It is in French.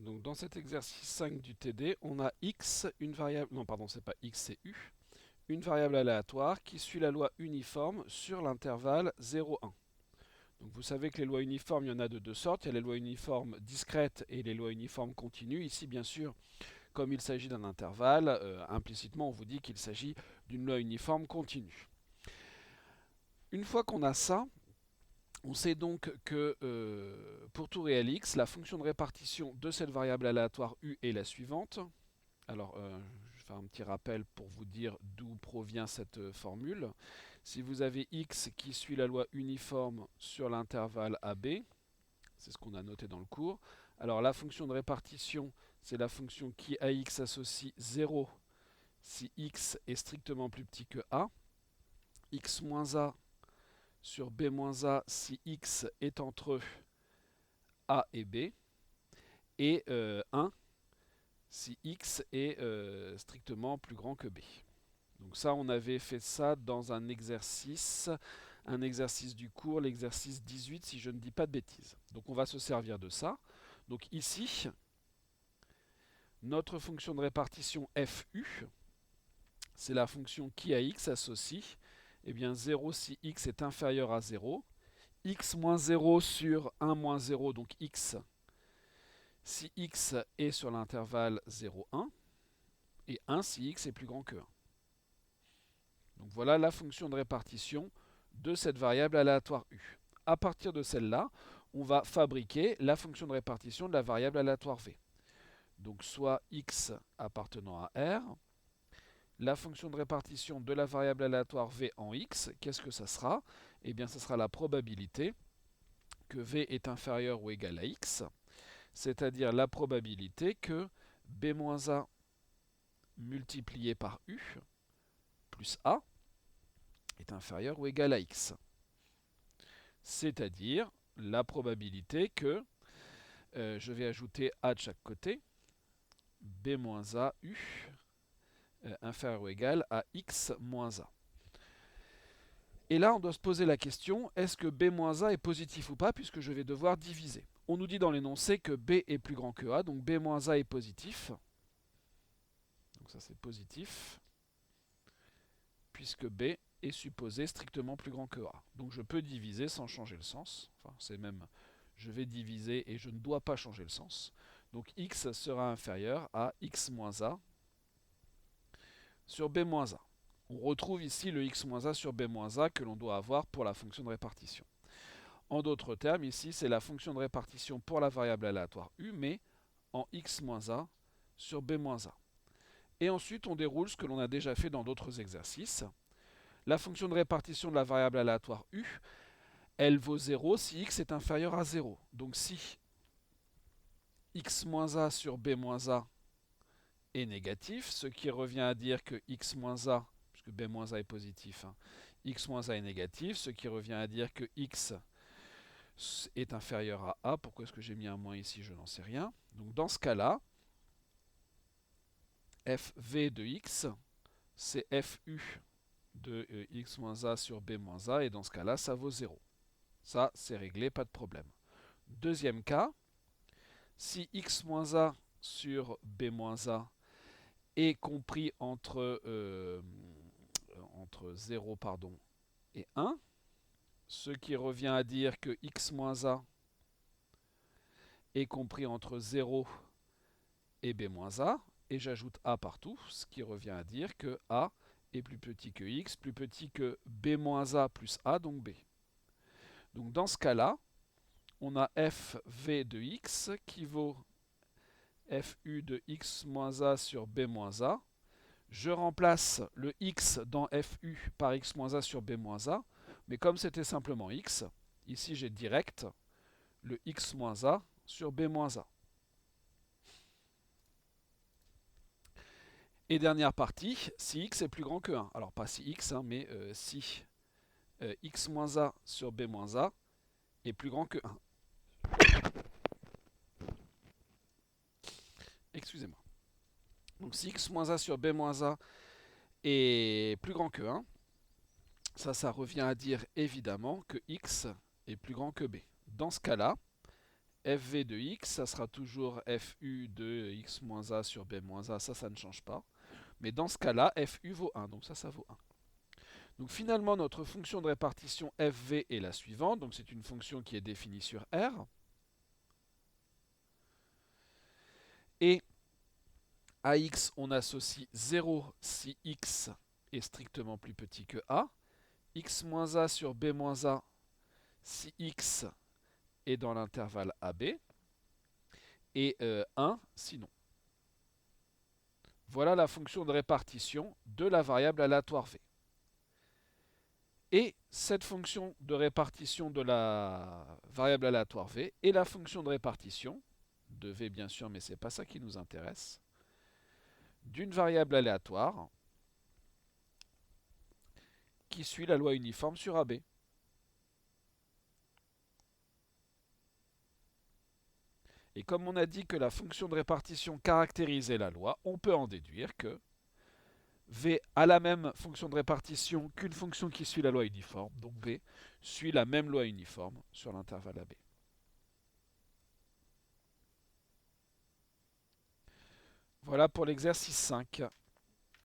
Donc dans cet exercice 5 du TD, on a x, une variable, non pardon, c'est pas x, c'est u, une variable aléatoire qui suit la loi uniforme sur l'intervalle 0,1. Donc vous savez que les lois uniformes, il y en a de deux sortes. Il y a les lois uniformes discrètes et les lois uniformes continues. Ici, bien sûr, comme il s'agit d'un intervalle, implicitement, on vous dit qu'il s'agit d'une loi uniforme continue. Une fois qu'on a ça, on sait donc que pour tout réel x, la fonction de répartition de cette variable aléatoire u est la suivante. Alors, je vais faire un petit rappel pour vous dire d'où provient cette formule. Si vous avez x qui suit la loi uniforme sur l'intervalle AB, c'est ce qu'on a noté dans le cours, alors la fonction de répartition, c'est la fonction qui à x associe 0 si x est strictement plus petit que a, x moins a sur b moins a si x est entre a et b, et 1 si x est strictement plus grand que b. Donc ça, on avait fait ça dans un exercice du cours, l'exercice 18, si je ne dis pas de bêtises. Donc on va se servir de ça. Donc ici, notre fonction de répartition fu, c'est la fonction qui à x associe eh bien 0 si x est inférieur à 0, x moins 0 sur 1 moins 0, donc x, si x est sur l'intervalle 0, 1, et 1 si x est plus grand que 1. Donc voilà la fonction de répartition de cette variable aléatoire u. À partir de celle-là, on va fabriquer la fonction de répartition de la variable aléatoire v. Donc soit x appartenant à R, la fonction de répartition de la variable aléatoire v en x, qu'est-ce que ça sera? Eh bien, ça sera la probabilité que v est inférieur ou égal à x, c'est-à-dire la probabilité que b-a multiplié par u plus a est inférieur ou égal à x. C'est-à-dire la probabilité que, je vais ajouter a de chaque côté, b-a u inférieur ou égal à x moins a. Et là, on doit se poser la question, est-ce que b-a est positif ou pas, puisque je vais devoir diviser. On nous dit dans l'énoncé que b est plus grand que a, donc b-a est positif. Donc ça c'est positif, puisque b est supposé strictement plus grand que a. Donc je peux diviser sans changer le sens. Enfin, c'est même, je vais diviser et je ne dois pas changer le sens. Donc x sera inférieur à x moins a sur b moins a. On retrouve ici le x moins a sur b moins a que l'on doit avoir pour la fonction de répartition. En d'autres termes, ici, c'est la fonction de répartition pour la variable aléatoire u, mais en x moins a sur b moins a. Et ensuite, on déroule ce que l'on a déjà fait dans d'autres exercices. La fonction de répartition de la variable aléatoire u, elle vaut 0 si x est inférieur à 0. Donc si x moins a sur b moins a est négatif, ce qui revient à dire que x moins a, puisque b moins a est positif, x moins a est négatif, ce qui revient à dire que x est inférieur à a. Pourquoi est-ce que j'ai mis un moins ici? Je n'en sais rien. Donc dans ce cas-là, fv de x, c'est fu de x moins a sur b moins a, et dans ce cas-là, ça vaut 0. Ça, c'est réglé, pas de problème. Deuxième cas, si x moins a sur b moins a est compris entre 0 et 1, ce qui revient à dire que x moins a est compris entre 0 et b moins a, et j'ajoute a partout, ce qui revient à dire que a est plus petit que x, plus petit que b moins a plus a, donc b. Donc dans ce cas-là, on a fv de x qui vaut fu de x moins a sur b moins a. Je remplace le x dans fu par x moins a sur b moins a, mais comme c'était simplement x, ici j'ai direct le x moins a sur b moins a. Et dernière partie, si x est plus grand que 1. Alors pas si x, mais si x moins a sur b moins a est plus grand que 1. Excusez-moi. Donc si x moins a sur b moins a est plus grand que 1, ça revient à dire évidemment que x est plus grand que b. Dans ce cas-là, fv de x, ça sera toujours fu de x moins a sur b moins a, ça ne change pas. Mais dans ce cas-là, fu vaut 1, donc ça vaut 1. Donc finalement, notre fonction de répartition fv est la suivante. Donc c'est une fonction qui est définie sur R. Et à x, on associe 0 si x est strictement plus petit que a. X moins a sur b moins a si x est dans l'intervalle AB. Et 1 sinon. Voilà la fonction de répartition de la variable aléatoire v. Et cette fonction de répartition de la variable aléatoire v est la fonction de répartition, de v bien sûr, mais ce n'est pas ça qui nous intéresse, d'une variable aléatoire qui suit la loi uniforme sur AB. Et comme on a dit que la fonction de répartition caractérisait la loi, on peut en déduire que V a la même fonction de répartition qu'une fonction qui suit la loi uniforme, donc V suit la même loi uniforme sur l'intervalle AB. Voilà pour l'exercice 5.